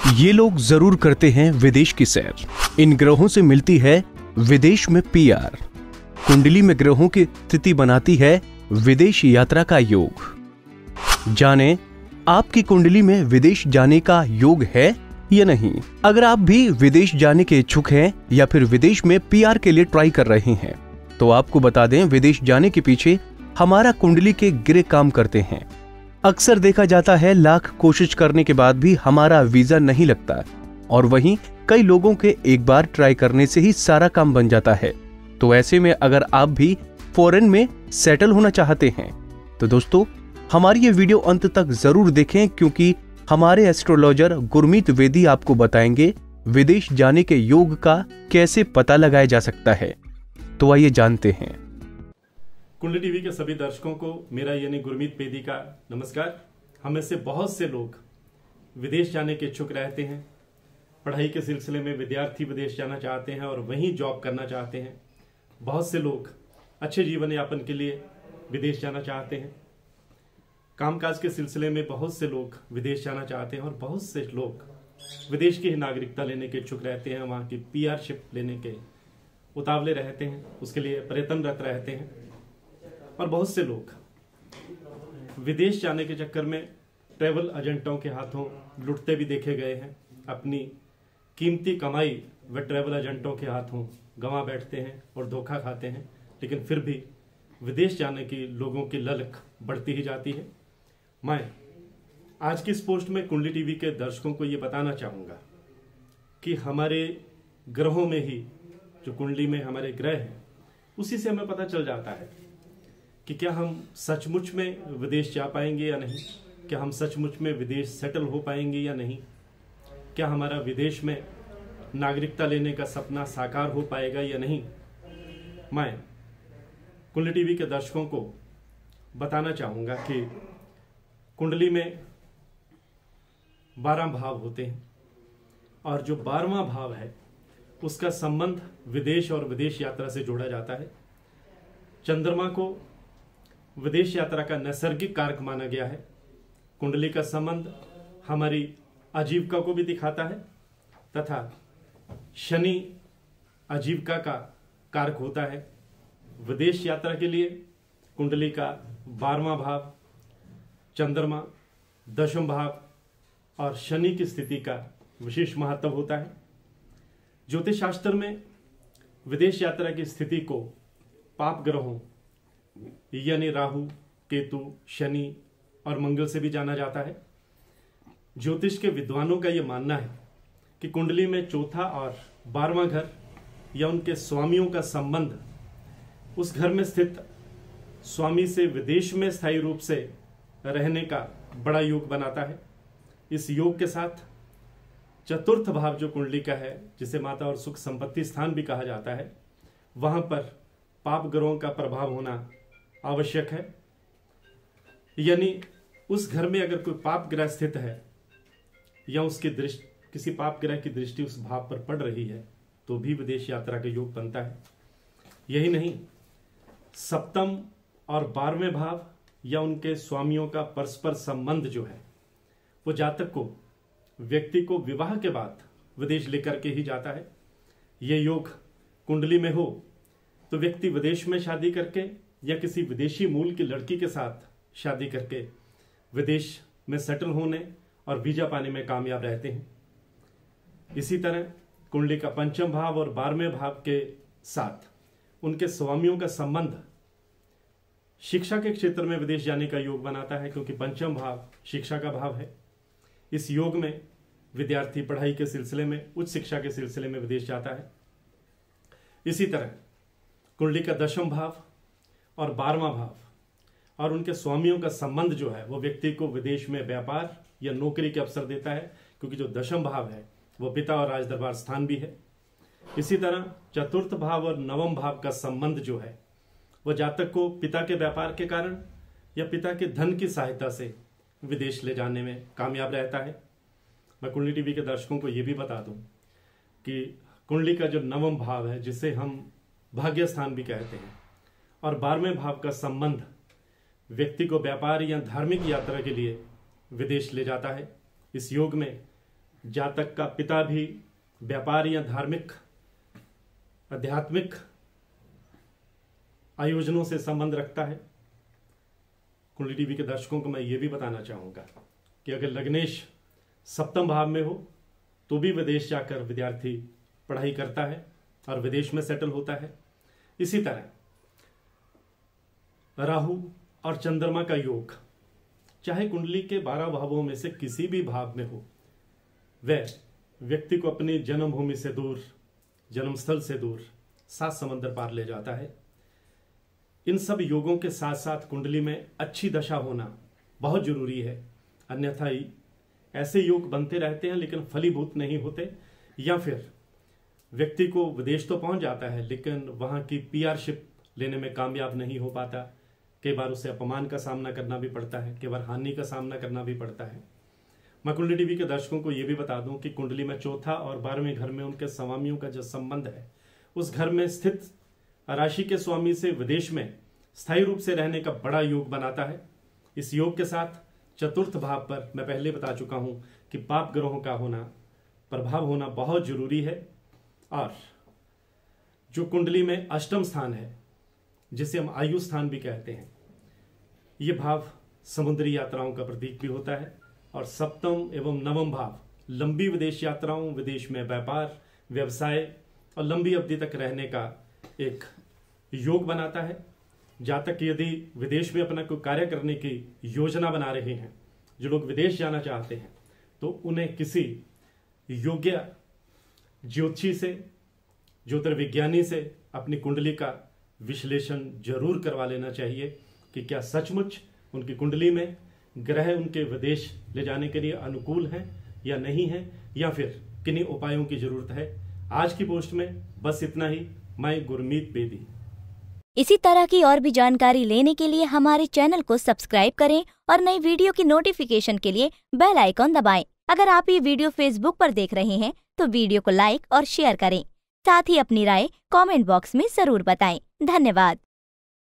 ये लोग जरूर करते हैं विदेश की सैर। इन ग्रहों से मिलती है विदेश में पीआर। कुंडली में ग्रहों की स्थिति बनाती है विदेश यात्रा का योग। जाने आपकी कुंडली में विदेश जाने का योग है या नहीं। अगर आप भी विदेश जाने के इच्छुक हैं या फिर विदेश में पीआर के लिए ट्राई कर रहे हैं तो आपको बता दें, विदेश जाने के पीछे हमारा कुंडली के ग्रह काम करते हैं। अक्सर देखा जाता है लाख कोशिश करने के बाद भी हमारा वीजा नहीं लगता और वहीं कई लोगों के एक बार ट्राई करने से ही सारा काम बन जाता है। तो ऐसे में अगर आप भी फॉरेन में सेटल होना चाहते हैं तो दोस्तों हमारी ये वीडियो अंत तक जरूर देखें, क्योंकि हमारे एस्ट्रोलॉजर गुरमीत वेदी आपको बताएंगे विदेश जाने के योग का कैसे पता लगाया जा सकता है। तो आइए जानते हैं। कुंडली टीवी के सभी दर्शकों को मेरा यानी गुरमीत वेदी का नमस्कार। हम में से बहुत से लोग विदेश जाने के इच्छुक रहते हैं। पढ़ाई के सिलसिले में विद्यार्थी विदेश जाना चाहते हैं और वहीं जॉब करना चाहते हैं। बहुत से लोग अच्छे जीवन यापन के लिए विदेश जाना चाहते हैं। कामकाज के सिलसिले में बहुत से लोग विदेश जाना चाहते हैं और बहुत से लोग विदेश की नागरिकता लेने के इच्छुक रहते हैं। वहाँ की पीआरशिप लेने के उतावले रहते हैं, उसके लिए प्रयत्नरत रहते हैं। और बहुत से लोग विदेश जाने के चक्कर में ट्रैवल एजेंटों के हाथों लुटते भी देखे गए हैं। अपनी कीमती कमाई वे ट्रैवल एजेंटों के हाथों गंवा बैठते हैं और धोखा खाते हैं, लेकिन फिर भी विदेश जाने की लोगों की ललक बढ़ती ही जाती है। मैं आज की इस पोस्ट में कुंडली टीवी के दर्शकों को ये बताना चाहूँगा कि हमारे ग्रहों में ही, जो कुंडली में हमारे ग्रह हैं, उसी से हमें पता चल जाता है कि क्या हम सचमुच में विदेश जा पाएंगे या नहीं, क्या हम सचमुच में विदेश सेटल हो पाएंगे या नहीं, क्या हमारा विदेश में नागरिकता लेने का सपना साकार हो पाएगा या नहीं। मैं कुंडली टीवी के दर्शकों को बताना चाहूँगा कि कुंडली में 12 भाव होते हैं और जो 12वां भाव है उसका संबंध विदेश और विदेश यात्रा से जोड़ा जाता है। चंद्रमा को विदेश यात्रा का नैसर्गिक कारक माना गया है। कुंडली का संबंध हमारी आजीविका को भी दिखाता है तथा शनि आजीविका का कारक होता है। विदेश यात्रा के लिए कुंडली का 12वां भाव, चंद्रमा, 10वां भाव और शनि की स्थिति का विशेष महत्व होता है। ज्योतिष शास्त्र में विदेश यात्रा की स्थिति को पाप ग्रहों यानी राहु, केतु, शनि और मंगल से भी जाना जाता है। ज्योतिष के विद्वानों का यह मानना है कि कुंडली में चौथा और 12वां घर या उनके स्वामियों का संबंध उस घर में स्थित स्वामी से विदेश में स्थायी रूप से रहने का बड़ा योग बनाता है। इस योग के साथ चतुर्थ भाव जो कुंडली का है, जिसे माता और सुख संपत्ति स्थान भी कहा जाता है, वहां पर पाप ग्रहों का प्रभाव होना आवश्यक है। यानी उस घर में अगर कोई पाप ग्रह स्थित है या उसकी दृष्टि, किसी पाप ग्रह की दृष्टि उस भाव पर पड़ रही है तो भी विदेश यात्रा का योग बनता है। यही नहीं, सप्तम और 12वें भाव या उनके स्वामियों का परस्पर संबंध जो है वो जातक को, व्यक्ति को विवाह के बाद विदेश लेकर के ही जाता है। ये योग कुंडली में हो तो व्यक्ति विदेश में शादी करके या किसी विदेशी मूल की लड़की के साथ शादी करके विदेश में सेटल होने और वीजा पाने में कामयाब रहते हैं। इसी तरह कुंडली का 5वां भाव और 12वें भाव के साथ उनके स्वामियों का संबंध शिक्षा के क्षेत्र में विदेश जाने का योग बनाता है, क्योंकि 5वां भाव शिक्षा का भाव है। इस योग में विद्यार्थी पढ़ाई के सिलसिले में, उच्च शिक्षा के सिलसिले में विदेश जाता है। इसी तरह कुंडली का 10वां भाव और 12वां भाव और उनके स्वामियों का संबंध जो है वो व्यक्ति को विदेश में व्यापार या नौकरी के अवसर देता है, क्योंकि जो 10वां भाव है वो पिता और राजदरबार स्थान भी है। इसी तरह चतुर्थ भाव और 9वां भाव का संबंध जो है वो जातक को पिता के व्यापार के कारण या पिता के धन की सहायता से विदेश ले जाने में कामयाब रहता है। मैं कुंडली टीवी के दर्शकों को ये भी बता दूं कि कुंडली का जो 9वां भाव है, जिसे हम भाग्य स्थान भी कहते हैं, और 12वें भाव का संबंध व्यक्ति को व्यापार या धार्मिक यात्रा के लिए विदेश ले जाता है। इस योग में जातक का पिता भी व्यापार या धार्मिक आध्यात्मिक आयोजनों से संबंध रखता है। कुंडली टीवी के दर्शकों को मैं ये भी बताना चाहूँगा कि अगर लग्नेश सप्तम भाव में हो तो भी विदेश जाकर विद्यार्थी पढ़ाई करता है और विदेश में सेटल होता है। इसी तरह राहु और चंद्रमा का योग चाहे कुंडली के 12 भावों में से किसी भी भाव में हो, वह व्यक्ति को अपनी जन्मभूमि से दूर, जन्मस्थल से दूर 7 समंदर पार ले जाता है। इन सब योगों के साथ साथ कुंडली में अच्छी दशा होना बहुत जरूरी है, अन्यथा ही ऐसे योग बनते रहते हैं लेकिन फलीभूत नहीं होते, या फिर व्यक्ति को विदेश तो पहुंच जाता है लेकिन वहां की पीआरशिप लेने में कामयाब नहीं हो पाता। कई बार उसे अपमान का सामना करना भी पड़ता है, कई बार हानि का सामना करना भी पड़ता है। मैं कुंडली टीवी के दर्शकों को यह भी बता दूं कि कुंडली में चौथा और 12वें घर में उनके स्वामियों का जो संबंध है, उस घर में स्थित राशि के स्वामी से विदेश में स्थायी रूप से रहने का बड़ा योग बनाता है। इस योग के साथ चतुर्थ भाव पर मैं पहले बता चुका हूं कि पाप ग्रहों का होना, प्रभाव होना बहुत जरूरी है। और जो कुंडली में अष्टम स्थान है, जिसे हम आयु स्थान भी कहते हैं, ये भाव समुद्री यात्राओं का प्रतीक भी होता है। और सप्तम एवं नवम भाव लंबी विदेश यात्राओं, विदेश में व्यापार, व्यवसाय और लंबी अवधि तक रहने का एक योग बनाता है। जातक यदि विदेश में अपना कोई कार्य करने की योजना बना रहे हैं, जो लोग विदेश जाना चाहते हैं, तो उन्हें किसी योग्य ज्योतिषी से, ज्योतिर्विज्ञानी से अपनी कुंडली का विश्लेषण जरूर करवा लेना चाहिए कि क्या सचमुच उनकी कुंडली में ग्रह उनके विदेश ले जाने के लिए अनुकूल हैं या नहीं है, या फिर किन्हीं उपायों की जरूरत है। आज की पोस्ट में बस इतना ही। मैं गुरमीत बेदी। इसी तरह की और भी जानकारी लेने के लिए हमारे चैनल को सब्सक्राइब करें और नई वीडियो की नोटिफिकेशन के लिए बेल आइकॉन दबाएं। अगर आप ये वीडियो फेसबुक पर देख रहे हैं तो वीडियो को लाइक और शेयर करें। साथ ही अपनी राय कमेंट बॉक्स में जरूर बताएं। धन्यवाद।